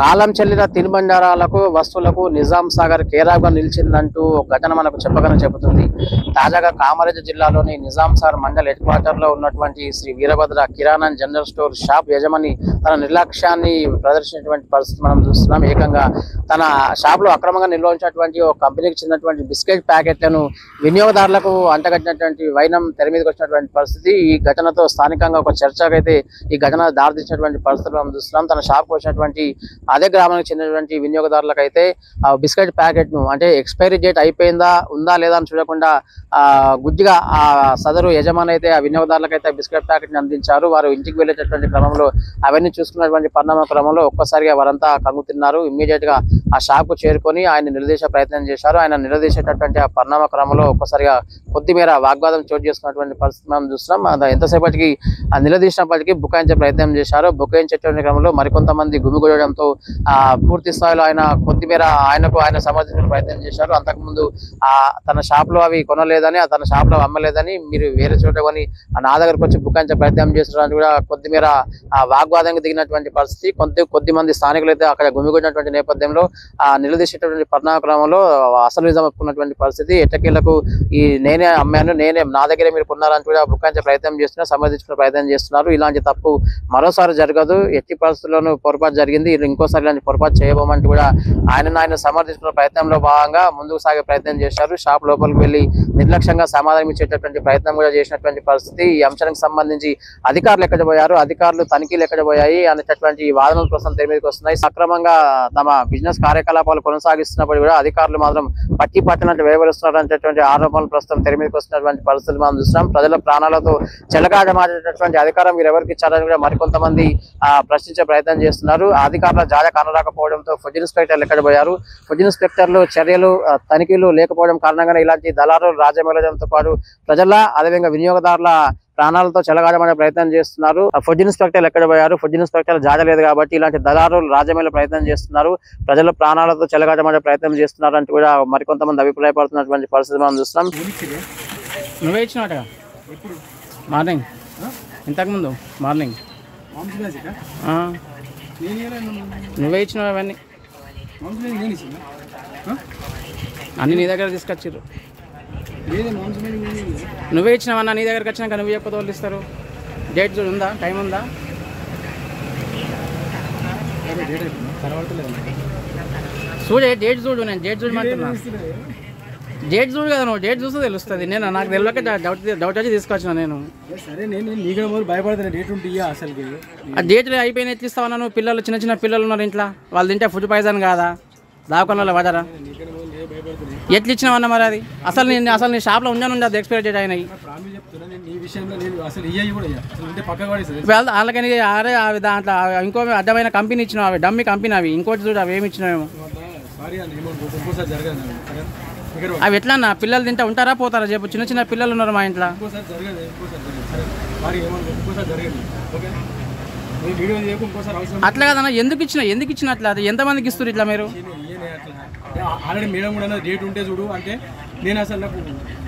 కాలం చెల్లిన తినుబండారాలకు వస్తువులకు నిజాం సాగర్ కేరాగా నిలిచిందంటూ ఒక ఘటన మనకు చెప్పగానే చెబుతుంది. తాజాగా కామారెడ్డి జిల్లాలోని నిజాం సాగర్ మండల్ హెడ్ క్వార్టర్ లో ఉన్నటువంటి శ్రీ వీరభద్ర కిరాణా జనరల్ స్టోర్ షాప్ యజమాని తన నిర్లక్ష్యాన్ని ప్రదర్శించినటువంటి పరిస్థితి మనం చూస్తున్నాం. ఏకంగా తన షాప్ లో అక్రమంగా నిల్వ ఉంచినటువంటి ఒక కంపెనీకి చెందినటువంటి బిస్కెట్ ప్యాకెట్లను వినియోగదారులకు అంటగట్టినటువంటి వైనం తెర మీదకి వచ్చినటువంటి పరిస్థితి. ఈ ఘటనతో స్థానికంగా ఒక చర్చకైతే ఈ ఘటన దారితీసినటువంటి పరిస్థితులు మనం చూస్తున్నాం. తన షాప్ వచ్చినటువంటి అదే గ్రామానికి చెందినటువంటి వినియోగదారులకు అయితే ఆ బిస్కెట్ ప్యాకెట్ ను అంటే ఎక్స్పైరీ డేట్ అయిపోయిందా ఉందా లేదా అని చూడకుండా గుడ్డిగా ఆ సదరు యజమాని అయితే ఆ వినియోగదారులకు అయితే బిస్కెట్ ప్యాకెట్ ని అందించారు. వారు ఇంటికి వెళ్ళేటటువంటి క్రమంలో అవన్నీ చూసుకున్నటువంటి పరిణామ క్రమంలో ఒక్కసారిగా వారంతా కంగు తిన్నారు. ఇమ్మీడియట్ గా ఆ షాప్ కు చేరుకొని ఆయన నిలదీసే ప్రయత్నం చేశారు. ఆయన నిలదీసేటటువంటి ఆ పరిణామ క్రమంలో ఒక్కసారిగా కొద్దిమేర వాగ్వాదం చోటు చేసుకున్నటువంటి పరిస్థితి మనం చూస్తున్నాం. ఎంతసేపటికి నిలదీసినప్పటికీ బుకాయించే ప్రయత్నం చేశారు. బుకాయించేటువంటి క్రమంలో మరికొంతమంది గుమిగూడడంతో పూర్తి స్థాయిలో ఆయన కొద్దిమేర ఆయన సమర్థించిన ప్రయత్నం చేశారు. అంతకుముందు తన షాప్ లో అవి కొనలేదని తన షాప్ లో అమ్మలేదని మీరు వేరే చోట కొని నా దగ్గరకు వచ్చి బుకాయించే ప్రయత్నం చేస్తున్నారని కూడా కొద్దిమేర వాగ్వాదానికి దిగినటువంటి పరిస్థితి. కొద్ది మంది స్థానికులు అయితే అక్కడ గుమిగూడినటువంటి నేపథ్యంలో నిలదీసేటటువంటి పరిణామ క్రమంలో అసలు నిజం ఒప్పుకున్నటువంటి పరిస్థితి. ఎట్టకేలకు ఈ నేనే అమ్మాను, నా దగ్గరే మీరు కొన్నారని కూడా బుకాయించే ప్రయత్నం చేస్తున్నారు, సమర్థించుకునే ప్రయత్నం చేస్తున్నారు. ఇలాంటి తప్పు మరోసారి జరగదు, ఎట్టి పరిస్థితుల్లోనూ పొరపాటు జరిగింది, ఇంకోసారి ఇలాంటి పొరపాటు చేయబోమంటూ కూడా ఆయన సమర్థించుకున్న ప్రయత్నంలో భాగంగా ముందుకు సాగే ప్రయత్నం చేశారు. షాప్ లోపలికి వెళ్లి నిర్లక్ష్యంగా సమాధానం ఇచ్చేటటువంటి ప్రయత్నం కూడా చేసినటువంటి పరిస్థితి. ఈ అంశానికి సంబంధించి అధికారులు ఎక్కడ పోయారు, అధికారులు తనిఖీలు ఎక్కడ పోయాయి అనేటటువంటి వాదనల కోసం తెర మీదకి వస్తున్నాయి. సక్రమంగా తమ బిజినెస్ కార్యకలాపాలు కొనసాగిస్తున్నప్పుడు కూడా అధికారులు మాత్రం పట్టి పట్టినట్టు వ్యవహరిస్తున్నారు అనేటటువంటి ఆరోపణలు ప్రస్తుతం తెర మీదకి వస్తున్నటువంటి పరిస్థితులు మనం చూస్తున్నాం. ప్రజల ప్రాణాలతో చెలగాటమాడేటటువంటి అధికారం మీరు ఎవరికి ఇచ్చారని కూడా మరికొంతమంది ప్రశ్నించే ప్రయత్నం చేస్తున్నారు. అధికారుల జాజ కనరాకపోవడంతో ఫుడ్ ఇన్స్పెక్టర్లు ఎక్కడ పోయారు, ఫుడ్ ఇన్స్పెక్టర్లు చర్యలు తనిఖీలు లేకపోవడం కారణంగానే ఇలాంటి దళారులు రాజ్యమేలడంతో పాటు ప్రజల అదేవిధంగా వినియోగదారుల ప్రాణాలతో చెలగాడమనే ప్రయత్నం చేస్తున్నారు. ఫుడ్ ఇన్స్పెక్టర్లు ఎక్కడ పోయారు, ఫుడ్ ఇన్స్పెక్టర్లు జాడలేదు కాబట్టి ఇలాంటి దళారులు రాజ్యమేల ప్రయత్నం చేస్తున్నారు, ప్రజల ప్రాణాలతో చెలగాడమనే ప్రయత్నం చేస్తున్నారు అంటూ కూడా మరికొంతమంది అభిప్రాయపడుతున్నటువంటి పరిస్థితి మనం చూస్తున్నాం. నువ్వే ఇచ్చినట్టుగా మార్నింగ్, ఇంతకుముందు మార్నింగ్ నువ్వే ఇచ్చినావు. అవన్నీ అన్నీ నీ దగ్గర తీసుకొచ్చారు. నువ్వే ఇచ్చినావన్నా, నీ దగ్గరకు వచ్చినాక నువ్వు చెప్పతో వాళ్ళు ఇస్తారు. డేట్ చూడు, ఉందా, టైం ఉందా? చూడే డేట్ చూడు, నేను డేట్ చూడమంటున్నా. డేట్ చూడు కదా, నువ్వు డేట్ చూస్తే తెలుస్తుంది. నేను నాకు తెలియక డౌట్ వచ్చి తీసుకొచ్చిన. నేను భయపడతాను డేట్ ఉంటే అసలు ఆ డేట్ అయిపోయిన ఎట్లు ఇస్తావన్నా నువ్వు? పిల్లలు చిన్న పిల్లలు ఉన్నారు ఇంట్లో, వాళ్ళు తింటే ఫుడ్ పాయిజన్ కాదా? దావకొండలో పడరా? ఎట్లు ఇచ్చినావన్నా మరి? అది అసలు నీ షాప్లో ఉండదు ఎక్స్పైరీ డేట్ అయినాయి. వాళ్ళకని అరే దాంట్లో ఇంకో అడ్డమైన కంపెనీ ఇచ్చినావు, అవి డమ్మి కంపెనీ, అవి ఇంకోటి చూడు అవి ఏమి ఇచ్చినావేమో. అవి ఎట్లా అన్న పిల్లలు తింటే ఉంటారా పోతారా చెప్పు? చిన్న పిల్లలు ఉన్నారు మా ఇంట్లో. అట్లా కదన్నా, ఎందుకు ఇచ్చిన అట్లా? అది ఎంతమందికి ఇస్తారు ఇట్లా మీరు? ఆల్రెడీ మేడం కూడా డేట్ ఉంటే చూడు అంటే నేను అసలు నాకు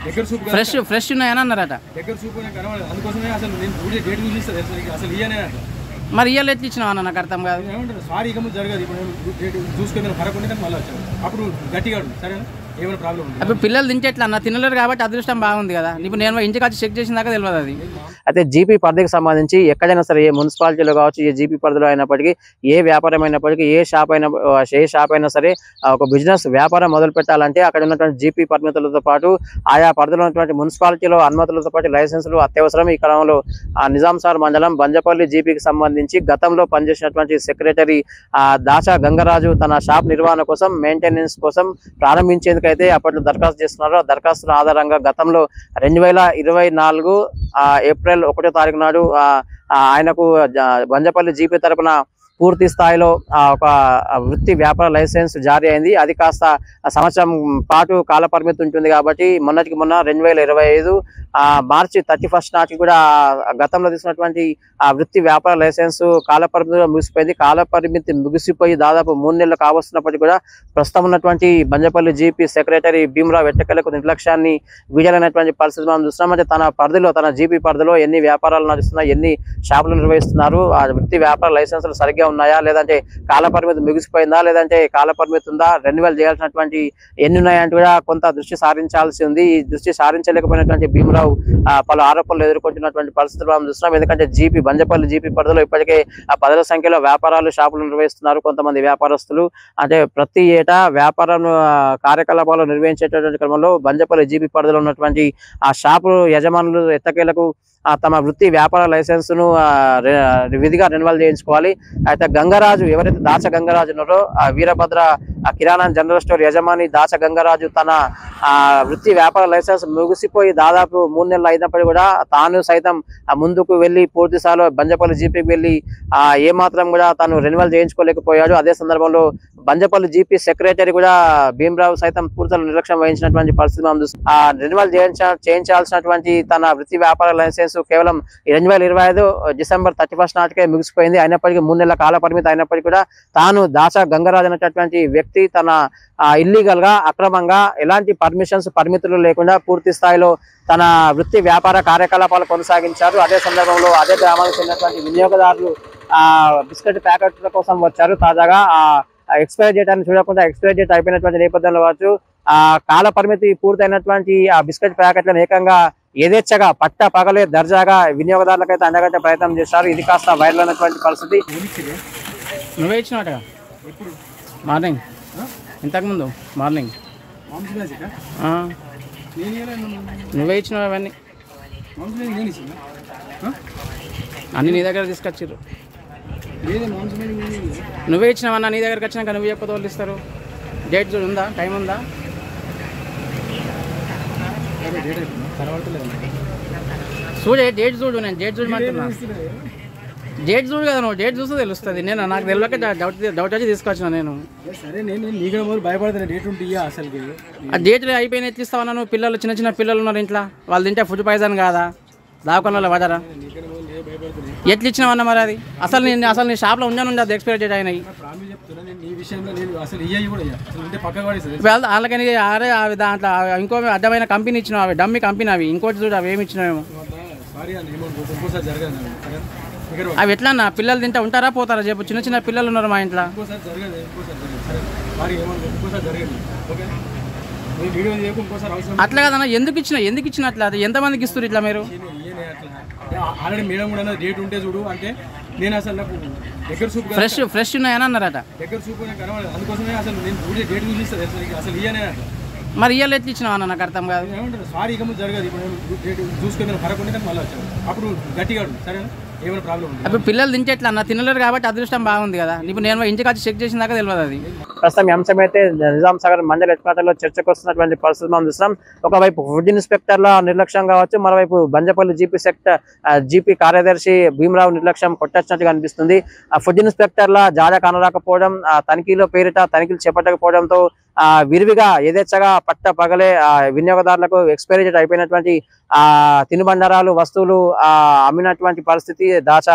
దగ్గర సూప్ ఫ్రెష్ ఉన్నాయని అన్నారట. దగ్గర సూప్ కనబడదు, అందుకోసమే అసలు నేను చూడే డేట్ చూసి అసలు ఇయ్యనే. మరి ఇయ్యాలి ఎట్లా ఇచ్చినావు అన్న? నాకు అర్థం కాదు. ఏమంటారు సారీ ఇక ముందు జరగదు. ఇప్పుడు డేట్ చూసుకొని ఫరక్ ఉంటే మళ్ళీ వచ్చాను, అప్పుడు గట్టిగా సరేనా ఏమైనా ప్రాబ్లం ఉంది. అప్పుడు పిల్లలు తింటే ఎట్లా అన్న? తినలేరు కాబట్టి అదృష్టం బాగుంది కదా. ఇప్పుడు నేను ఇంటికి వచ్చి చెక్ చేసిన దాకా తెలియదు అది. అయితే జీపీ పరిధికి సంబంధించి ఎక్కడైనా సరే, ఏ మున్సిపాలిటీలో కావచ్చు, ఏ జీపీ పరిధిలో అయినప్పటికీ, ఏ వ్యాపారం అయినప్పటికీ, ఏ షాప్ అయినా సరే ఒక బిజినెస్ వ్యాపారం మొదలు పెట్టాలంటే అక్కడ ఉన్నటువంటి జీపీ పరిమితులతో పాటు ఆయా పరిధిలో ఉన్నటువంటి మున్సిపాలిటీలో అనుమతులతో పాటు లైసెన్సులు అత్యవసరం. ఈ క్రమంలో నిజాం సాగర్ మండలం బంజపల్లి జీపీకి సంబంధించి గతంలో పనిచేసినటువంటి సెక్రటరీ దాచా గంగరాజు తన షాప్ నిర్వహణ కోసం, మెయింటెనెన్స్ కోసం ప్రారంభించేందుకు అయితే అప్పట్లో దరఖాస్తు చేస్తున్నారు. దరఖాస్తుల ఆధారంగా గతంలో 2024 ఏప్రిల్ 1వ తారీఖు నాడు ఆయనకు బంజపల్లి జీపీ తరపున పూర్తి స్థాయిలో ఒక వృత్తి వ్యాపార లైసెన్స్ జారీ అయింది. అది కాస్త సంవత్సరం పాటు కాల పరిమితి ఉంటుంది కాబట్టి మొన్న 2025 మార్చి 31 నాటికి కూడా గతంలో తీసుకున్నటువంటి ఆ వృత్తి వ్యాపార లైసెన్స్ కాల పరిమితి ముగిసిపోయింది. కాల పరిమితి ముగిసిపోయి దాదాపు 3 నెలలు కావస్తున్నప్పటికీ కూడా ప్రస్తుతం ఉన్నటువంటి బంజపల్లి జీపీ సెక్రటరీ భీమరావు వెట్టకలకు నిర్లక్ష్యాన్ని వీడాలనేటువంటి పరిస్థితి మనం చూస్తున్నాం. అంటే తన జీపీ పరిధిలో ఎన్ని వ్యాపారాలు నడుస్తున్నాయి, ఎన్ని షాపులు నిర్వహిస్తున్నారు, ఆ వృత్తి వ్యాపార లైసెన్సులు సరిగ్గా ఉన్నాయా, లేదంటే కాలపరిమితి ముగిసిపోయిందా, లేదంటే కాలపరిమితి ఉందా, రెన్యువల్ చేయాల్సినటువంటి ఎన్ని ఉన్నాయంటే కూడా కొంత దృష్టి సారించాల్సి ఉంది. ఈ దృష్టి సారించలేకపోయినటువంటి భీమరావు పలు ఆరోపణలు ఎదుర్కొంటున్నటువంటి పరిస్థితులు మనం చూస్తున్నాం. ఎందుకంటే బంజపల్లి జీపీ పరిధిలో ఇప్పటికే పదుల సంఖ్యలో వ్యాపారాలు షాపులు నిర్వహిస్తున్నారు కొంతమంది వ్యాపారస్తులు. అంటే ప్రతి ఏటా వ్యాపారం కార్యకలాపాలు నిర్వహించేటటువంటి క్రమంలో బంజపల్లి జీపీ పరిధిలో ఉన్నటువంటి ఆ షాపు యజమానులు ఎట్టకేలకు తమ వృత్తి వ్యాపార లైసెన్స్ ను విధిగా రెన్యువల్ చేయించుకోవాలి. అయితే గంగరాజు ఎవరైతే దాచ గంగరాజు ఉన్నారో ఆ వీరభద్ర కిరాణా జనరల్ స్టోర్ యజమాని దాచ గంగరాజు తన వృత్తి వ్యాపార లైసెన్స్ ముగిసిపోయి దాదాపు 3 నెలలు అయినప్పటికీ కూడా తాను సైతం ముందుకు వెళ్లి పూర్తి స్థాయిలో బంజపల్లి జీపీకి వెళ్లి ఏమాత్రం కూడా తాను రెన్యువల్ చేయించుకోలేకపోయాడు. అదే సందర్భంలో బంజపల్లి జీపీ సెక్రటరీ కూడా భీమరావు సైతం పూర్తిగా నిర్లక్ష్యం వహించినటువంటి పరిస్థితి మనం చూస్తాం. రెన్యువల్ చేయించాల్సినటువంటి తన వృత్తి వ్యాపార లైసెన్స్ కేవలం 2025 డిసెంబర్ 31 నాటికే ముగిసిపోయింది. అయినప్పటికీ 3 నెలల కాల పరిమితి అయినప్పటికీ కూడా తాను దాచ గంగరాజు అనేటటువంటి వ్యక్తి తన ఇల్లీగల్ గా అక్రమంగా ఎలాంటి పరిమితులు లేకుండా పూర్తి స్థాయిలో తన వృత్తి వ్యాపార కార్యకలాపాలు కొనసాగించారు. అదే సందర్భంలో అదే గ్రామానికి చెందినటువంటి వినియోగదారులు బిస్కెట్ ప్యాకెట్ల కోసం వచ్చారు. తాజాగా ఎక్స్పైర్ డేట్ అని చూడకుండా ఎక్స్పైర్ డేట్ అయిపోయినటువంటి నేపథ్యంలో కావచ్చు కాల పరిమితి పూర్తయినటువంటి ఆ బిస్కెట్ ప్యాకెట్లను ఏకంగా యథేచ్ఛగా పట్ట పగలే దర్జాగా వినియోగదారులకైతే అండగట్టే ప్రయత్నం చేశారు. ఇది కాస్త వైరల్ అయినటువంటి పరిస్థితి. నువ్వే ఇచ్చినట్టుగా మార్నింగ్ ఇంతకుముందు మార్నింగ్ నువ్వే ఇచ్చినావు అవన్నీ అన్నీ నీ దగ్గర తీసుకొచ్చారు. నువ్వే ఇచ్చినావన్నా నీ దగ్గరకు వచ్చినాక నువ్వు చెప్పదు వాళ్ళు ఇస్తారు. డేట్ చూడు ఉందా, టైం ఉందా? చూడే డేట్ చూడు, నేను డేట్ చూడమంటున్నా. డేట్ చూడు కదా, నువ్వు డేట్ చూస్తే తెలుస్తుంది. నేను నాకు తెలియక డౌట్ వచ్చి తీసుకొచ్చిన నేను. సరే నేను నీకు భయపడతాను డేట్ ఉంటే అసలు ఆ డేట్లు అయిపోయిన ఎత్తిస్తావన్నా నువ్వు. పిల్లలు చిన్న పిల్లలు ఉన్నారు ఇంట్లో, వాళ్ళు తింటే ఫుడ్ పాయిజన్ కాదా? దావకొండలో పడరా? ఎట్లు ఇచ్చినావన్నా మరి అది? అసలు నీ షాప్లో ఉండే అది ఎక్స్పైరీ డేట్ అయినాయి. వాళ్ళకని అరే అవి దాంట్లో ఇంకో అడ్డమైన కంపెనీ ఇచ్చినావు, అవి డమ్మి కంపెనీ అవి. ఇంకోటి చూడు అవి ఏమి ఇచ్చినావేమో. అవి ఎట్లా అన్న పిల్లలు తింటే ఉంటారా పోతారా చెప్పు? చిన్న పిల్లలు ఉన్నారు మా ఇంట్లో. అట్లా కదన్నా, ఎందుకు ఇచ్చిన అట్లా? అది ఎంతమందికి ఇస్తారు ఇట్లా మీరు? ఆల్రెడీ మేడం కూడా డేట్ ఉంటే చూడు అంటే నేను అసలు నాకు దగ్గర సూప్ ఫ్రెష్ ఉన్నాయని అన్నారట. దగ్గర సూప్ కనబడదు, అందుకోసమే అసలు నేను డేట్ చూపిస్తాను అసలు ఇయ్యనే. మరి ఇయ్యాలి ఎట్లా ఇచ్చినావు అన్న? నాకు అర్థం కాదు. ఏమంటారు సారీ ఇక ముందు జరగదు. ఇప్పుడు నేను డేట్ చూసుకొని ఫరక్ ఉంటే మళ్ళీ వచ్చాను అప్పుడు గట్టిగా సరేనా ఏమైనా ప్రాబ్లం ఉంది. అప్పుడు పిల్లలు తింటే ఎట్లా అన్న? తినలేరు కాబట్టి అదృష్టం బాగుంది కదా. ఇప్పుడు నేను ఇంటికి వచ్చి చెక్ చేసిన దాకా తెలియదు అది. ప్రస్తుతం ఈ అంశం అయితే నిజాం సాగర్ మండల హెడ్ క్వార్టర్లో చర్చకు వస్తున్నటువంటి పరిస్థితి మనం చూస్తున్నాం. ఒకవైపు ఫుడ్ ఇన్స్పెక్టర్ల నిర్లక్ష్యం కావచ్చు, మరోవైపు బంజపల్లి జీపీ కార్యదర్శి భీమరావు నిర్లక్ష్యం కొట్టొచ్చినట్టుగా అనిపిస్తుంది. ఆ ఫుడ్ ఇన్స్పెక్టర్ల జాడ కానరాకపోవడం, తనిఖీలో పేరిట తనిఖీలు చేపట్టకపోవడంతో విరివిగా యథేచ్ఛగా పట్ట పగలే వినియోగదారులకు ఎక్స్పైరీ డేట్ అయిపోయినటువంటి తినుబండారాలు వస్తువులు అమ్మినటువంటి పరిస్థితి దాచ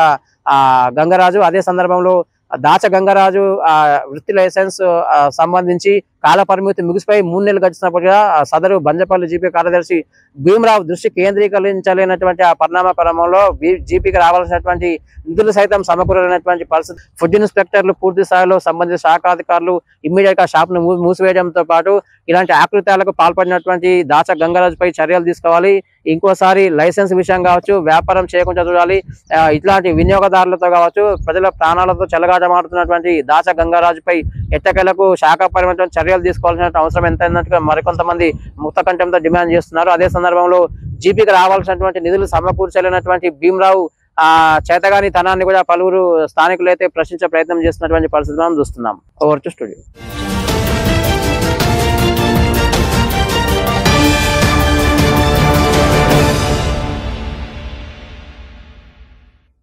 గంగరాజు. అదే సందర్భంలో దాచ గంగరాజు వృత్తి లైసెన్స్ సంబంధించి కాల పరిమితి ముగిసిపోయి 3 నెలలు గడిచినప్పుడుగా సదరు బంజపల్లి జీపీ కార్యదర్శి భీమరావు దృష్టి కేంద్రీకరించలేనటువంటి ఆ పరిణామ క్రమంలో జీపీకి రావాల్సినటువంటి నిధులు సైతం సమకూరలేనటువంటి పరిస్థితి. ఫుడ్ ఇన్స్పెక్టర్లు పూర్తి స్థాయిలో సంబంధిత శాఖాధికారులు ఇమ్మీడియట్ గా షాప్ ను మూసివేయడంతో పాటు ఇలాంటి ఆకృత్యాలకు పాల్పడినటువంటి దాచ గంగరాజుపై చర్యలు తీసుకోవాలి. ఇంకోసారి లైసెన్స్ విషయం కావచ్చు, వ్యాపారం చేయకుండా చూడాలి. ఇట్లాంటి వినియోగదారులతో కావచ్చు, ప్రజల ప్రాణాలతో చెలగాటమాడుతున్నటువంటి దాచ గంగరాజుపై ఎట్టకేలకు శాఖాపరమైనటువంటి చర్యలు తీసుకోవాల్సిన అవసరం ఎంతైనట్టుగా మరికొంతమంది ముక్త కంఠంతో డిమాండ్ చేస్తున్నారు. అదే సందర్భంలో జీపీకి రావాల్సినటువంటి నిధులు సమకూర్చలేనటువంటి భీమరావు చేతగాని తనాన్ని కూడా పలువురు స్థానికులైతే ప్రశ్నించే ప్రయత్నం చేస్తున్నటువంటి పరిస్థితి మనం చూస్తున్నాం. Over to studio.